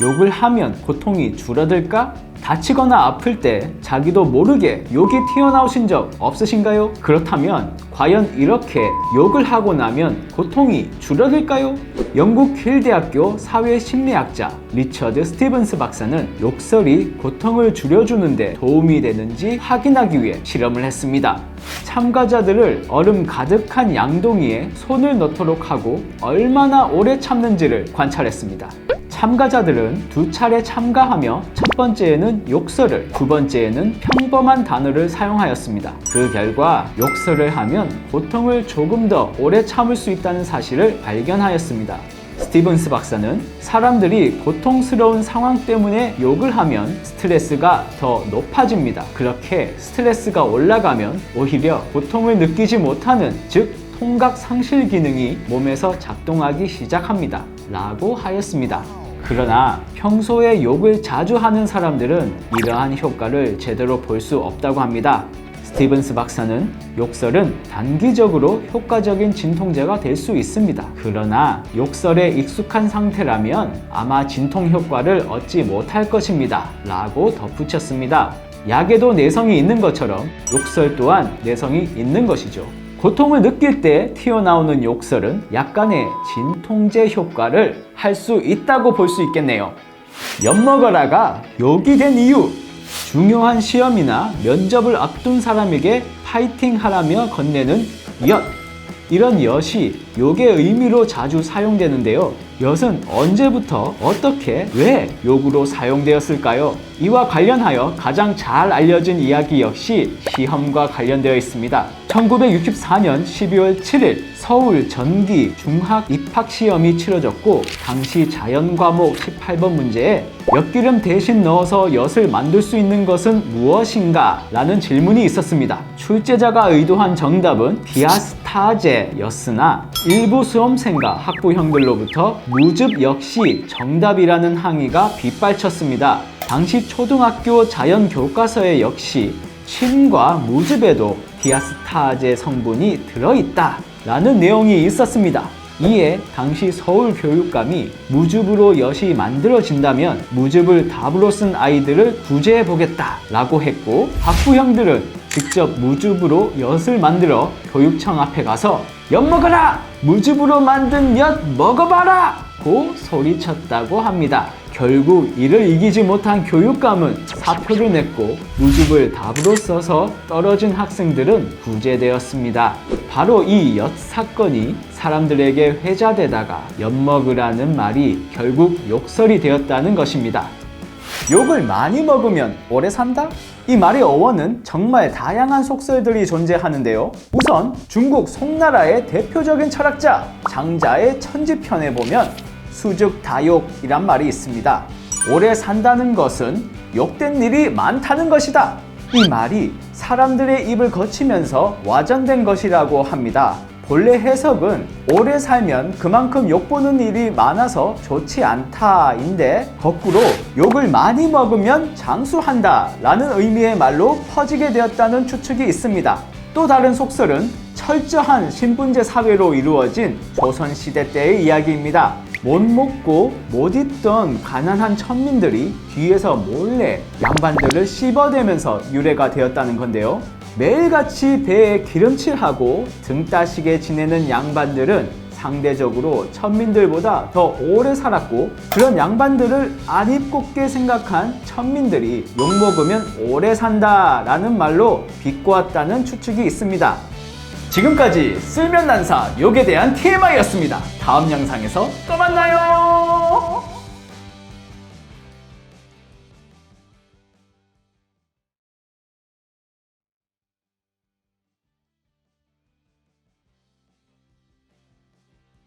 욕을 하면 고통이 줄어들까? 다치거나 아플 때 자기도 모르게 욕이 튀어나오신 적 없으신가요? 그렇다면 과연 이렇게 욕을 하고 나면 고통이 줄어들까요? 영국 킬 대학교 사회심리학자 리처드 스티븐스 박사는 욕설이 고통을 줄여주는데 도움이 되는지 확인하기 위해 실험을 했습니다. 참가자들을 얼음 가득한 양동이에 손을 넣도록 하고 얼마나 오래 참는지를 관찰했습니다. 참가자들은 2차례 참가하며 첫 번째에는 욕설을, 두 번째에는 평범한 단어를 사용하였습니다. 그 결과 욕설을 하면 고통을 조금 더 오래 참을 수 있다는 사실을 발견하였습니다. 스티븐스 박사는 사람들이 고통스러운 상황 때문에 욕을 하면 스트레스가 더 높아집니다. 그렇게 스트레스가 올라가면 오히려 고통을 느끼지 못하는, 즉 통각 상실 기능이 몸에서 작동하기 시작합니다. 라고 하였습니다. 그러나 평소에 욕을 자주 하는 사람들은 이러한 효과를 제대로 볼 수 없다고 합니다. 스티븐스 박사는 욕설은 단기적으로 효과적인 진통제가 될 수 있습니다. 그러나 욕설에 익숙한 상태라면 아마 진통 효과를 얻지 못할 것입니다. 라고 덧붙였습니다. 약에도 내성이 있는 것처럼 욕설 또한 내성이 있는 것이죠. 고통을 느낄 때 튀어나오는 욕설은 약간의 진통제 효과를 할 수 있다고 볼 수 있겠네요. 엿먹어라가 욕이 된 이유! 중요한 시험이나 면접을 앞둔 사람에게 파이팅 하라며 건네는 엿! 이런 엿이 욕의 의미로 자주 사용되는데요. 엿은 언제부터 어떻게 왜 욕으로 사용되었을까요? 이와 관련하여 가장 잘 알려진 이야기 역시 시험과 관련되어 있습니다. 1964년 12월 7일 서울 전기 중학 입학시험이 치러졌고 당시 자연과목 18번 문제에 엿기름 대신 넣어서 엿을 만들 수 있는 것은 무엇인가? 라는 질문이 있었습니다. 출제자가 의도한 정답은 디아스타제였으나 일부 수험생과 학부형들로부터 무즙 역시 정답이라는 항의가 빗발쳤습니다. 당시 초등학교 자연 교과서에 역시 침과 무즙에도 디아스타제 성분이 들어있다 라는 내용이 있었습니다. 이에 당시 서울 교육감이 무즙으로 엿이 만들어진다면 무즙을 답으로 쓴 아이들을 구제해 보겠다 라고 했고, 학부형들은 직접 무즙으로 엿을 만들어 교육청 앞에 가서 엿 먹어라! 무즙으로 만든 엿 먹어봐라! 고 소리쳤다고 합니다. 결국 이를 이기지 못한 교육감은 사표를 냈고 무즙을 답으로 써서 떨어진 학생들은 구제되었습니다. 바로 이 엿 사건이 사람들에게 회자되다가 엿 먹으라는 말이 결국 욕설이 되었다는 것입니다. 욕을 많이 먹으면 오래 산다? 이 말의 어원은 정말 다양한 속설들이 존재하는데요. 우선 중국 송나라의 대표적인 철학자 장자의 천지편에 보면 수즉다욕이란 말이 있습니다. 오래 산다는 것은 욕된 일이 많다는 것이다. 이 말이 사람들의 입을 거치면서 와전된 것이라고 합니다. 본래 해석은 오래 살면 그만큼 욕보는 일이 많아서 좋지 않다인데 거꾸로 욕을 많이 먹으면 장수한다 라는 의미의 말로 퍼지게 되었다는 추측이 있습니다. 또 다른 속설은 철저한 신분제 사회로 이루어진 조선시대 때의 이야기입니다. 못 먹고 못 입던 가난한 천민들이 뒤에서 몰래 양반들을 씹어대면서 유래가 되었다는 건데요. 매일같이 배에 기름칠하고 등 따시게 지내는 양반들은 상대적으로 천민들보다 더 오래 살았고, 그런 양반들을 안 입곱게 생각한 천민들이 욕먹으면 오래 산다 라는 말로 비꼬았다는 추측이 있습니다. 지금까지 쓸면난사 욕에 대한 TMI였습니다. 다음 영상에서 또 만나요.